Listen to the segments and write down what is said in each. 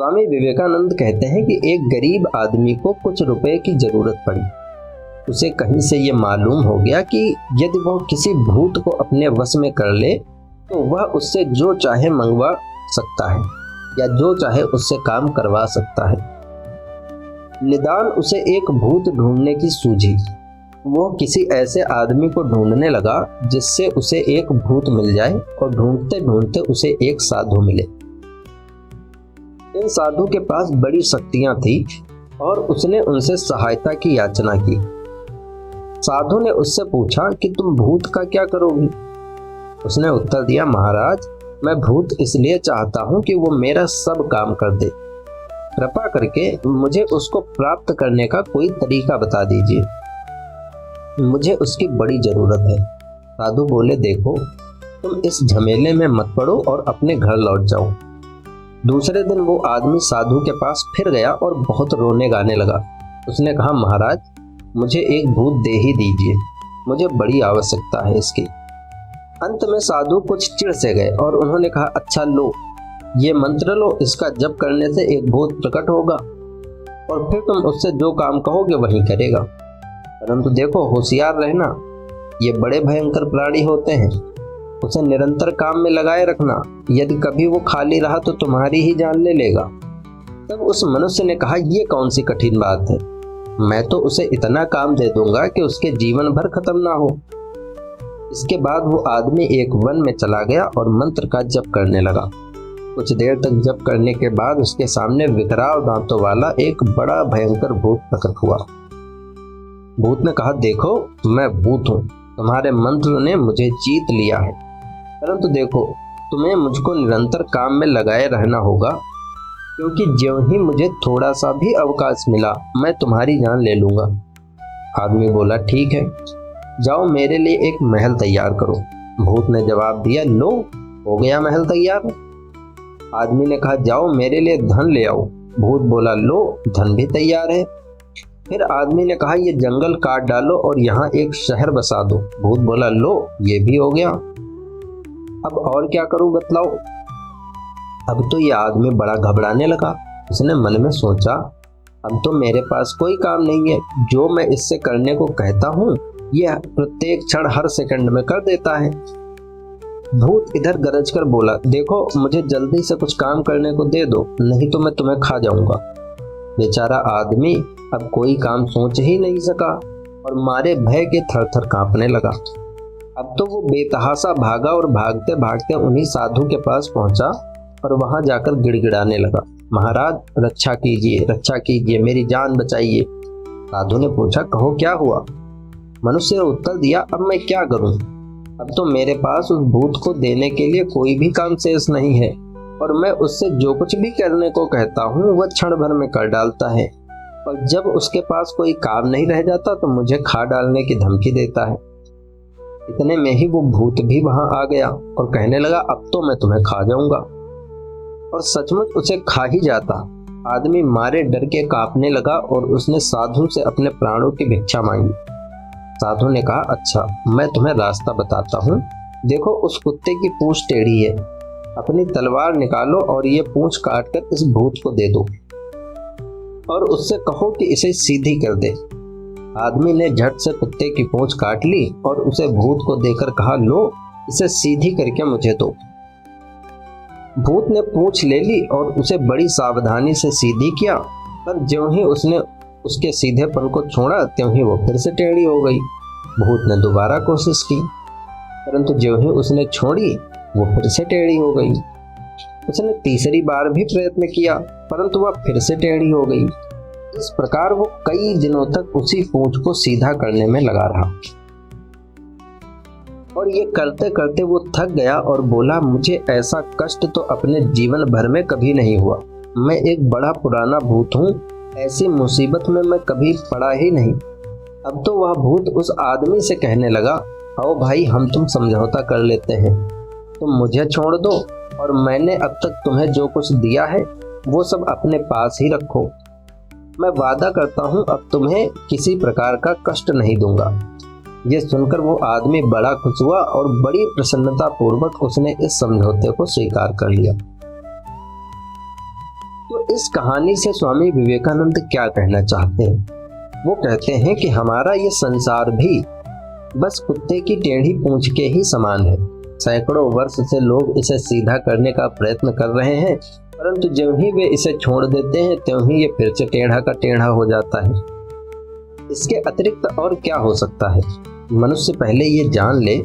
स्वामी विवेकानंद कहते हैं कि एक गरीब आदमी को कुछ रुपए की जरूरत पड़ी। उसे कहीं से ये मालूम हो गया कि यदि वह किसी भूत को अपने वश में कर ले तो वह उससे जो चाहे मंगवा सकता है या जो चाहे उससे काम करवा सकता है। निदान उसे एक भूत ढूंढने की सूझी। वो किसी ऐसे आदमी को ढूंढने लगा जिससे उसे एक भूत मिल जाए और ढूंढते ढूंढते उसे एक साधु मिले। इन साधु के पास बड़ी शक्तियां थी और उसने उनसे सहायता की याचना की। साधु ने उससे पूछा कि तुम भूत का क्या करोगी? उसने उत्तर दिया, महाराज, मैं भूत इसलिए चाहता हूं कि वो मेरा सब काम कर दे। कृपा करके मुझे उसको प्राप्त करने का कोई तरीका बता दीजिए, मुझे उसकी बड़ी जरूरत है। साधु बोले, देखो, तुम इस झमेले में मत पड़ो और अपने घर लौट जाओ। दूसरे दिन वो आदमी साधु के पास फिर गया और बहुत रोने गाने लगा। उसने कहा, महाराज, मुझे एक भूत दे ही दीजिए, मुझे बड़ी आवश्यकता है इसकी। अंत में साधु कुछ चिढ़ से गए और उन्होंने कहा, अच्छा लो, ये मंत्र लो, इसका जप करने से एक भूत प्रकट होगा और फिर तुम उससे जो काम कहोगे वही करेगा। परंतु देखो, होशियार रहना, ये बड़े भयंकर प्राणी होते हैं, उसे निरंतर काम में लगाए रखना, यदि कभी वो खाली रहा तो तुम्हारी ही जान ले लेगा। तब उस मनुष्य ने कहा, ये कौन सी कठिन बात है, मैं तो उसे इतना काम दे दूंगा कि उसके जीवन भर खत्म ना हो। इसके बाद वो आदमी एक वन में चला गया और मंत्र का जप करने लगा। कुछ देर तक जप करने के बाद उसके सामने विकराल दांतों वाला एक बड़ा भयंकर भूत प्रकट हुआ। भूत ने कहा, देखो, मैं भूत हूँ, तुम्हारे मंत्र ने मुझे जीत लिया है, परंतु देखो, तुम्हें मुझको निरंतर काम में लगाए रहना होगा, क्योंकि ज्यों ही मुझे थोड़ा सा भी अवकाश मिला मैं तुम्हारी जान ले लूंगा। आदमी बोला, ठीक है, जाओ मेरे लिए एक महल तैयार करो। भूत ने जवाब दिया, लो, हो गया महल तैयार। आदमी ने कहा, जाओ मेरे लिए धन ले आओ। भूत बोला, लो, धन भी तैयार है। फिर आदमी ने कहा, ये जंगल काट डालो और यहाँ एक शहर बसा दो। भूत बोला, लो, ये भी हो गया। अब और क्या करूं बतलाओ। अब तो ये आदमी बड़ा घबराने लगा। उसने मन में सोचा, अब तो मेरे पास कोई काम नहीं है, जो मैं इससे करने को कहता हूँ यह प्रत्येक क्षण हर सेकंड में कर देता है। भूत इधर गरज कर बोला, देखो, मुझे जल्दी से कुछ काम करने को दे दो, नहीं तो मैं तुम्हें खा जाऊंगा। बेचारा आदमी अब कोई काम सोच ही नहीं सका और मारे भय के थर थर कांपने लगा। अब तो वो बेतहासा भागा और भागते भागते उन्हीं साधु के पास पहुंचा और वहां जाकर गिड़गिड़ाने लगा, महाराज, रक्षा कीजिए, रक्षा कीजिए, मेरी जान बचाइए। साधु ने पूछा, कहो क्या हुआ? मनुष्य ने उत्तर दिया, अब मैं क्या करूं, अब तो मेरे पास उस भूत को देने के लिए कोई भी काम शेष नहीं है और मैं उससे जो कुछ भी करने को कहता हूँ वह क्षण भर में कर डालता है, और जब उसके पास कोई काम नहीं रह जाता तो मुझे खा डालने की धमकी देता है। इतने में ही वो भूत भी वहां आ गया और कहने लगा, अब तो मैं तुम्हें खा जाऊंगा, और सचमुच उसे खा ही जाता। आदमी मारे डर के कांपने लगा और उसने साधु से अपने प्राणों की भिक्षा मांगी। साधु ने कहा, अच्छा, मैं तुम्हें रास्ता बताता हूँ, देखो, उस कुत्ते की पूंछ टेढ़ी है, अपनी तलवार निकालो और ये पूंछ काटकर इस भूत को दे दो और उससे कहो कि इसे सीधी कर दे। आदमी ने झट से कुत्ते की पूंछ काट ली और उसे भूत को देकर कहा, लो, इसे सीधी करके मुझे दो। भूत ने पूंछ ले ली और उसे बड़ी सावधानी से सीधी किया, पर ज्यों ही उसने उसके सीधेपन को छोड़ा त्यों ही वो फिर से टेढ़ी हो गई। भूत ने दोबारा कोशिश की, परंतु ज्यों ही उसने छोड़ी वो फिर से टेढ़ी हो गई। उसने तीसरी बार भी प्रयत्न किया, परंतु वह फिर से टेढ़ी हो गई। इस प्रकार वो कई दिनों तक उसी पूंछ को सीधा करने में लगा रहा और ये करते करते वो थक गया और बोला, मुझे ऐसा कष्ट तो अपने जीवन भर में कभी नहीं हुआ। मैं एक बड़ा पुराना भूत हूँ, ऐसी मुसीबत में मैं कभी पड़ा ही नहीं। अब तो वह भूत उस आदमी से कहने लगा, आओ भाई, हम तुम समझौता कर लेते हैं, तुम मुझे छोड़ दो और मैंने अब तक तुम्हें जो कुछ दिया है वो सब अपने पास ही रखो। मैं वादा करता हूँ अब तुम्हें किसी प्रकार का कष्ट नहीं दूंगा। ये सुनकर वो आदमी बड़ा खुश हुआ और बड़ी प्रसन्नता पूर्वक उसने इस समझौते को स्वीकार कर लिया। तो इस कहानी से स्वामी विवेकानंद क्या कहना चाहते हैं? वो कहते हैं कि हमारा ये संसार भी बस कुत्ते की टेढ़ी पूंछ के ही समान है। सैकड़ों वर्ष से लोग इसे सीधा करने का प्रयत्न कर रहे हैं, परंतु जब ही वे इसे छोड़ देते हैं त्यों ही ये फिर से टेढ़ा का टेढ़ा हो जाता है। इसके अतिरिक्त और क्या हो सकता है? मनुष्य पहले ये जान ले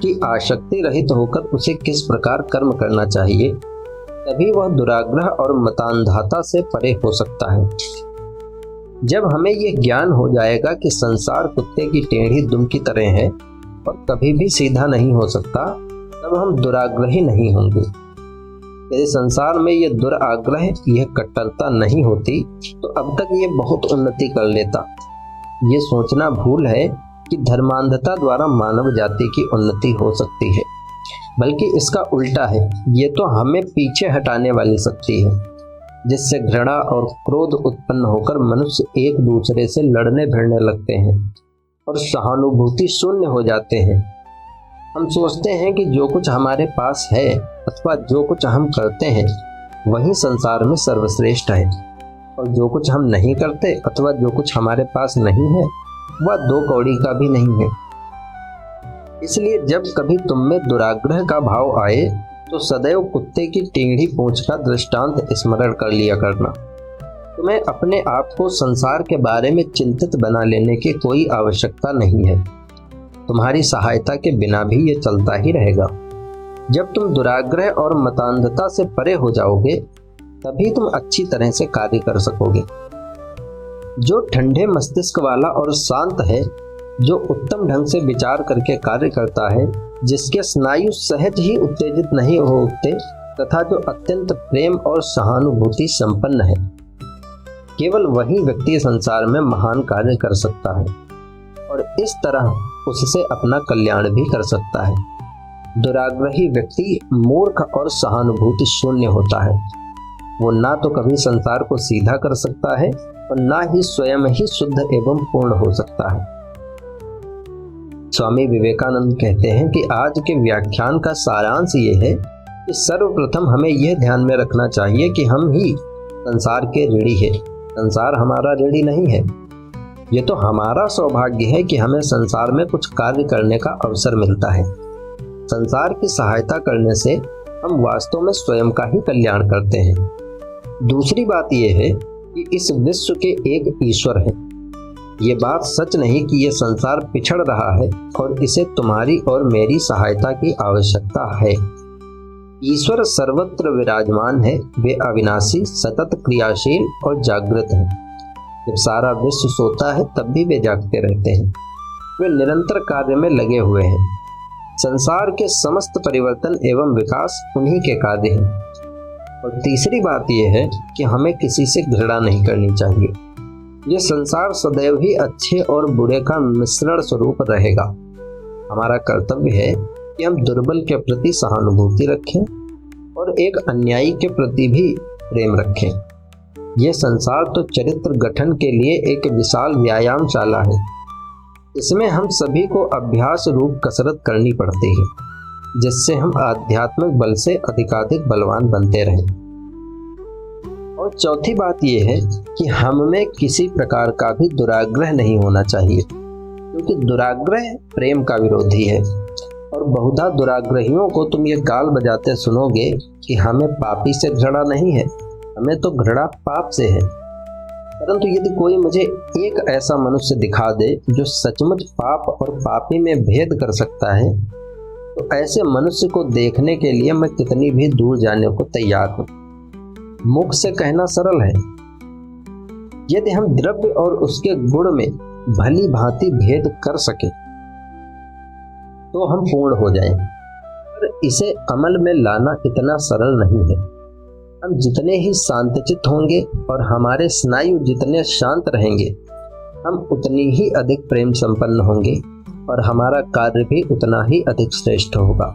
कि आसक्ति रहित होकर उसे किस प्रकार कर्म करना चाहिए, तभी वह दुराग्रह और मतांधता से परे हो सकता है। जब हमें यह ज्ञान हो जाएगा कि संसार कुत्ते की टेढ़ी दुम की तरह है और कभी भी सीधा नहीं हो सकता, तब हम दुराग्रही नहीं होंगे। यदि संसार में यह दुराग्रह, यह कट्टरता नहीं होती तो अब तक ये बहुत उन्नति कर लेता। ये सोचना भूल है कि धर्मांधता द्वारा मानव जाति की उन्नति हो सकती है, बल्कि इसका उल्टा है। ये तो हमें पीछे हटाने वाली शक्ति है, जिससे घृणा और क्रोध उत्पन्न होकर मनुष्य एक दूसरे से लड़ने भिड़ने लगते हैं और सहानुभूति शून्य हो जाते हैं। हम सोचते हैं कि जो कुछ हमारे पास है अथवा जो कुछ हम करते हैं वही संसार में सर्वश्रेष्ठ है, और जो कुछ हम नहीं करते अथवा जो कुछ हमारे पास नहीं है वह दो कौड़ी का भी नहीं है। इसलिए जब कभी तुम में दुराग्रह का भाव आए तो सदैव कुत्ते की टेढ़ी पूंछ का दृष्टांत स्मरण कर लिया करना। तुम्हें अपने आप को संसार के बारे में चिंतित बना लेने की कोई आवश्यकता नहीं है। तुम्हारी सहायता के बिना भी ये चलता ही रहेगा। जब तुम दुराग्रह और मतांधता से परे हो जाओगे तभी तुम अच्छी तरह से कार्य कर सकोगे। जो ठंडे मस्तिष्क वाला और शांत है, जो उत्तम ढंग से विचार करके कार्य करता है, जिसके स्नायु सहज ही उत्तेजित नहीं हो उठते तथा जो अत्यंत प्रेम और सहानुभूति संपन्न है, केवल वही व्यक्ति संसार में महान कार्य कर सकता है और इस तरह उससे अपना कल्याण भी कर सकता है। दुराग्रही व्यक्ति मूर्ख और सहानुभूति शून्य होता है। वो ना तो कभी संसार को सीधा कर सकता है और ना ही स्वयं ही शुद्ध एवं पूर्ण हो सकता है। स्वामी विवेकानंद कहते हैं कि आज के व्याख्यान का सारांश ये है कि सर्वप्रथम हमें यह ध्यान में रखना चाहिए कि हम ही संसार के ऋणी हैं। संसार हमारा ऋणी नहीं है। ये तो हमारा सौभाग्य है कि हमें संसार में कुछ कार्य करने का अवसर मिलता है। संसार की सहायता करने से हम वास्तव में स्वयं का ही कल्याण करते हैं। दूसरी बात यह है कि इस विश्व के एक ईश्वर है। ये बात सच नहीं कि यह संसार पिछड़ रहा है और इसे तुम्हारी और मेरी सहायता की आवश्यकता है। ईश्वर सर्वत्र विराजमान है। वे अविनाशी, सतत क्रियाशील और जागृत हैं। जब सारा विश्व सोता है तब भी वे जागते रहते हैं। वे निरंतर कार्य में लगे हुए हैं। संसार के समस्त परिवर्तन एवं विकास उन्हीं के कार्य हैं। और तीसरी बात यह है कि हमें किसी से घृणा नहीं करनी चाहिए। यह संसार सदैव ही अच्छे और बुरे का मिश्रण स्वरूप रहेगा। हमारा कर्तव्य है कि हम दुर्बल के प्रति सहानुभूति रखें और एक अन्यायी के प्रति भी प्रेम रखें। यह संसार तो चरित्र गठन के लिए एक विशाल व्यायामशाला है। इसमें हम सभी को अभ्यास रूप कसरत करनी पड़ती है, जिससे हम आध्यात्मिक बल से अधिकाधिक बलवान बनते रहें। और चौथी बात यह है कि हम में किसी प्रकार का भी दुराग्रह नहीं होना चाहिए, क्योंकि दुराग्रह प्रेम का विरोधी है। और बहुधा दुराग्रहियों को तुम ये गाल बजाते सुनोगे कि हमें पापी से घृणा नहीं है, हमें तो घृणा पाप से है। परंतु यदि कोई मुझे एक ऐसा मनुष्य दिखा दे जो सचमुच पाप और पापी में भेद कर सकता है, तो ऐसे मनुष्य को देखने के लिए मैं कितनी भी दूर जाने को तैयार हूँ। मुख से कहना सरल है। यदि हम द्रव्य और उसके गुण में भली भांति भेद कर सके तो हम पूर्ण हो जाएं, पर इसे अमल में लाना इतना सरल नहीं है। हम जितने ही शांतचित्त होंगे और हमारे स्नायु जितने शांत रहेंगे, हम उतनी ही अधिक प्रेम संपन्न होंगे और हमारा कार्य भी उतना ही अधिक श्रेष्ठ होगा।